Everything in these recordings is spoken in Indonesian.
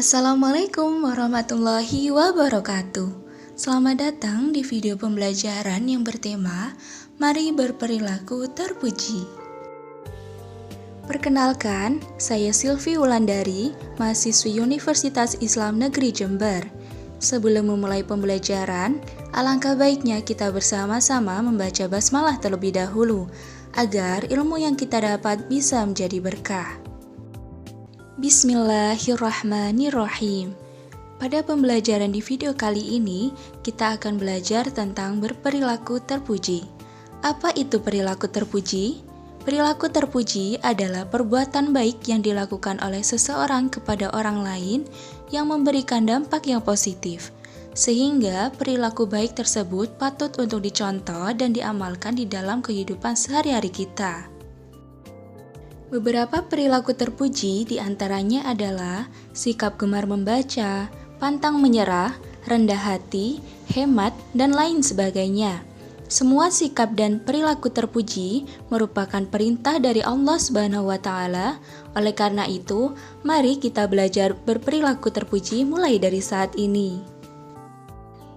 Assalamualaikum warahmatullahi wabarakatuh. Selamat datang di video pembelajaran yang bertema Mari berperilaku terpuji. Perkenalkan, saya Silvi Wulandari, mahasiswi Universitas Islam Negeri Jember. Sebelum memulai pembelajaran, alangkah baiknya kita bersama-sama membaca basmalah terlebih dahulu, agar ilmu yang kita dapat bisa menjadi berkah. Bismillahirrahmanirrahim. Pada pembelajaran di video kali ini, kita akan belajar tentang berperilaku terpuji. Apa itu perilaku terpuji? Perilaku terpuji adalah perbuatan baik yang dilakukan oleh seseorang kepada orang lain yang memberikan dampak yang positif, sehingga perilaku baik tersebut patut untuk dicontoh dan diamalkan di dalam kehidupan sehari-hari kita. Beberapa perilaku terpuji diantaranya adalah sikap gemar membaca, pantang menyerah, rendah hati, hemat, dan lain sebagainya. Semua sikap dan perilaku terpuji merupakan perintah dari Allah Subhanahu wa Ta'ala. Oleh karena itu, mari kita belajar berperilaku terpuji mulai dari saat ini.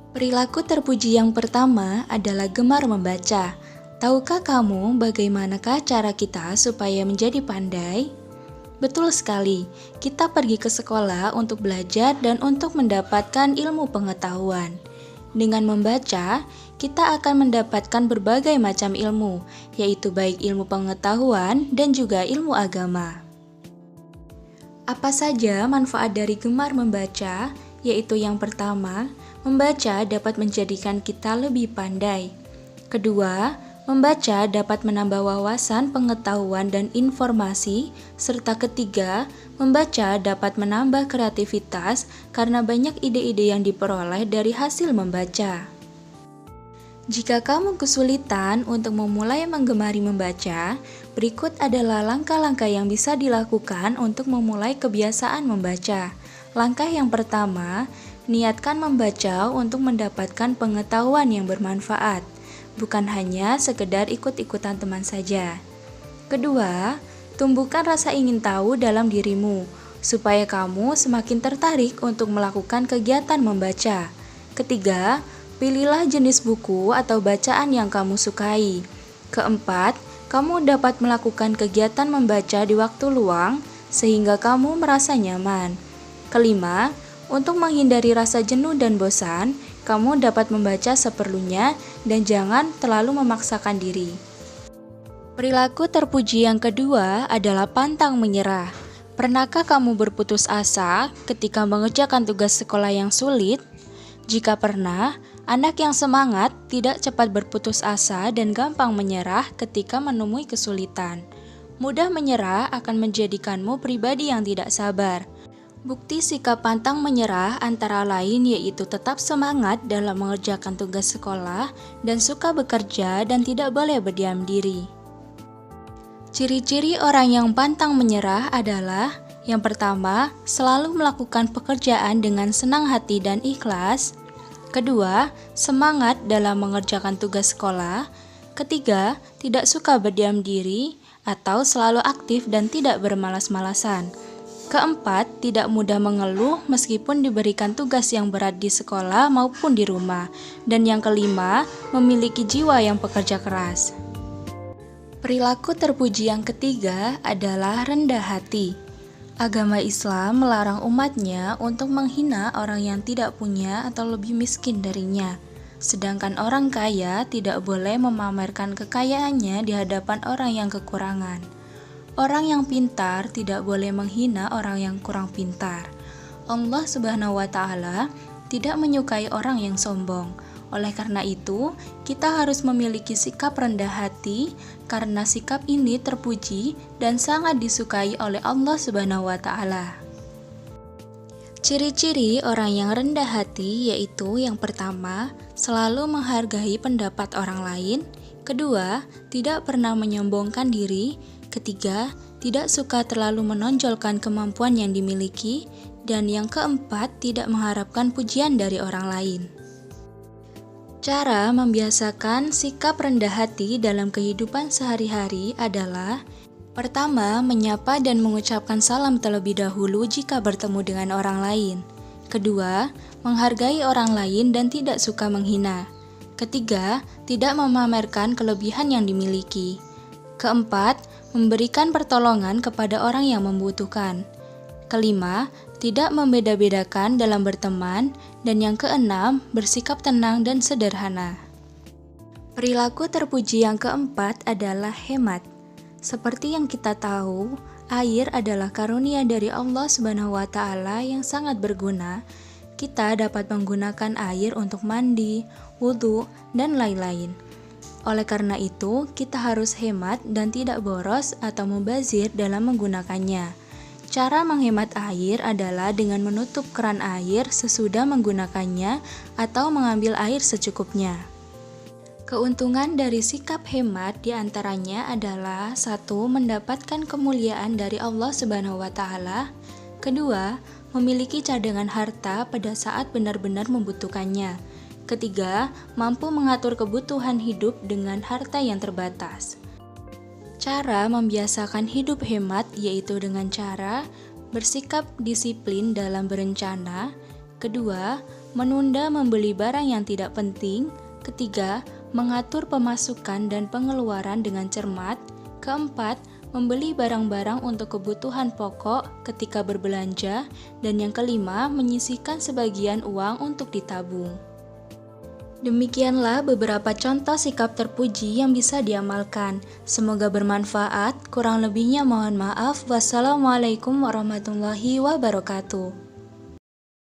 Perilaku terpuji yang pertama adalah gemar membaca. Tahukah kamu bagaimanakah cara kita supaya menjadi pandai? Betul sekali, kita pergi ke sekolah untuk belajar dan untuk mendapatkan ilmu pengetahuan. Dengan membaca, kita akan mendapatkan berbagai macam ilmu, yaitu baik ilmu pengetahuan dan juga ilmu agama. Apa saja manfaat dari gemar membaca? Yaitu yang pertama, membaca dapat menjadikan kita lebih pandai. Kedua, membaca dapat menambah wawasan, pengetahuan, dan informasi, serta ketiga, membaca dapat menambah kreativitas karena banyak ide-ide yang diperoleh dari hasil membaca. Jika kamu kesulitan untuk memulai menggemari membaca, berikut adalah langkah-langkah yang bisa dilakukan untuk memulai kebiasaan membaca. Langkah yang pertama, niatkan membaca untuk mendapatkan pengetahuan yang bermanfaat, bukan hanya sekedar ikut-ikutan teman saja. Kedua, tumbuhkan rasa ingin tahu dalam dirimu, supaya kamu semakin tertarik untuk melakukan kegiatan membaca. Ketiga, pilihlah jenis buku atau bacaan yang kamu sukai. Keempat, kamu dapat melakukan kegiatan membaca di waktu luang, sehingga kamu merasa nyaman. Kelima, untuk menghindari rasa jenuh dan bosan, kamu dapat membaca seperlunya dan jangan terlalu memaksakan diri. Perilaku terpuji yang kedua adalah pantang menyerah. Pernahkah kamu berputus asa ketika mengerjakan tugas sekolah yang sulit? Jika pernah, anak yang semangat tidak cepat berputus asa dan gampang menyerah ketika menemui kesulitan. Mudah menyerah akan menjadikanmu pribadi yang tidak sabar. Bukti sikap pantang menyerah antara lain yaitu tetap semangat dalam mengerjakan tugas sekolah dan suka bekerja dan tidak boleh berdiam diri. Ciri-ciri orang yang pantang menyerah adalah: yang pertama, selalu melakukan pekerjaan dengan senang hati dan ikhlas. Kedua, semangat dalam mengerjakan tugas sekolah. Ketiga, tidak suka berdiam diri atau selalu aktif dan tidak bermalas-malasan. Keempat, tidak mudah mengeluh meskipun diberikan tugas yang berat di sekolah maupun di rumah. Dan yang kelima, memiliki jiwa yang pekerja keras. Perilaku terpuji yang ketiga adalah rendah hati. Agama Islam melarang umatnya untuk menghina orang yang tidak punya atau lebih miskin darinya. Sedangkan orang kaya tidak boleh memamerkan kekayaannya di hadapan orang yang kekurangan. Orang yang pintar tidak boleh menghina orang yang kurang pintar. Allah Subhanahu wa Ta'ala tidak menyukai orang yang sombong. Oleh karena itu, kita harus memiliki sikap rendah hati karena sikap ini terpuji dan sangat disukai oleh Allah Subhanahu wa Ta'ala. Ciri-ciri orang yang rendah hati yaitu: yang pertama, selalu menghargai pendapat orang lain. Kedua, tidak pernah menyombongkan diri. Ketiga, tidak suka terlalu menonjolkan kemampuan yang dimiliki. Dan yang keempat, tidak mengharapkan pujian dari orang lain. Cara membiasakan sikap rendah hati dalam kehidupan sehari-hari adalah: Pertama, menyapa dan mengucapkan salam terlebih dahulu jika bertemu dengan orang lain. Kedua, menghargai orang lain dan tidak suka menghina. Ketiga, tidak memamerkan kelebihan yang dimiliki. Keempat, memberikan pertolongan kepada orang yang membutuhkan. Kelima, tidak membeda-bedakan dalam berteman. Dan yang keenam, bersikap tenang dan sederhana. Perilaku terpuji yang keempat adalah hemat. Seperti yang kita tahu, air adalah karunia dari Allah Subhanahu wa Ta'ala yang sangat berguna. Kita dapat menggunakan air untuk mandi, wudhu, dan lain-lain. Oleh karena itu, kita harus hemat dan tidak boros atau mubazir dalam menggunakannya. Cara menghemat air adalah dengan menutup keran air sesudah menggunakannya atau mengambil air secukupnya. Keuntungan dari sikap hemat diantaranya adalah 1. Mendapatkan kemuliaan dari Allah Subhanahu wa Ta'ala. Kedua, memiliki cadangan harta pada saat benar-benar membutuhkannya. Ketiga, mampu mengatur kebutuhan hidup dengan harta yang terbatas. Cara membiasakan hidup hemat yaitu dengan cara bersikap disiplin dalam berencana. Kedua, menunda membeli barang yang tidak penting. Ketiga, mengatur pemasukan dan pengeluaran dengan cermat. Keempat, membeli barang-barang untuk kebutuhan pokok ketika berbelanja. Dan yang kelima, menyisihkan sebagian uang untuk ditabung. Demikianlah beberapa contoh sikap terpuji yang bisa diamalkan. Semoga bermanfaat. Kurang lebihnya mohon maaf. Wassalamualaikum warahmatullahi wabarakatuh.